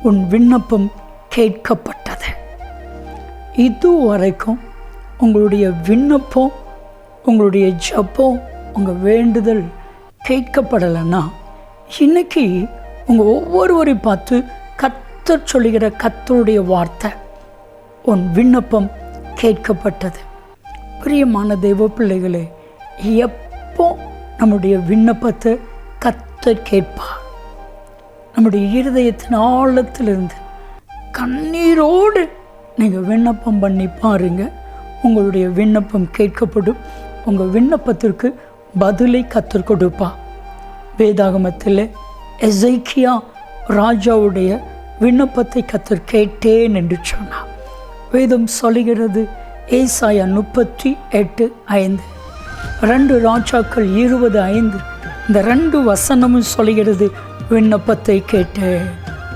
உன் விண்ணப்பம் கேட்கப்பட்டது. இதுவரைக்கும் உங்களுடைய விண்ணப்பம், உங்களுடைய ஜெபம், உங்கள் வேண்டுதல் கேட்கப்படலைன்னா, இன்னைக்கு உங்கள் ஒவ்வொருவரையும் பார்த்து கர்த்தர் சொல்லுகிற கர்த்தருடைய வார்த்தை, உன் விண்ணப்பம் கேட்கப்பட்டது. பிரியமான தெய்வ பிள்ளைகளே, எப்போ நம்முடைய விண்ணப்பத்தை கர்த்தர் கேட்பார்? நம்முடைய இருதயத்தின் ஆழத்திலிருந்து கண்ணீரோடு நீங்கள் விண்ணப்பம் பண்ணி பாருங்க, உங்களுடைய விண்ணப்பம் கேட்கப்படும். உங்கள் விண்ணப்பத்திற்கு பதிலை கர்த்தர் கொடுப்பா. வேதாகமத்தில் எசேக்கியா ராஜாவுடைய விண்ணப்பத்தை கர்த்தர் கேட்டேன் என்று சொன்னார். வேதம் சொல்லுகிறது, ஏசாயா 38:5, 2 ராஜாக்கள் 20:5, இந்த 2 வசனமும் சொல்லுகிறது, விண்ணப்பத்தை கேட்டேன்.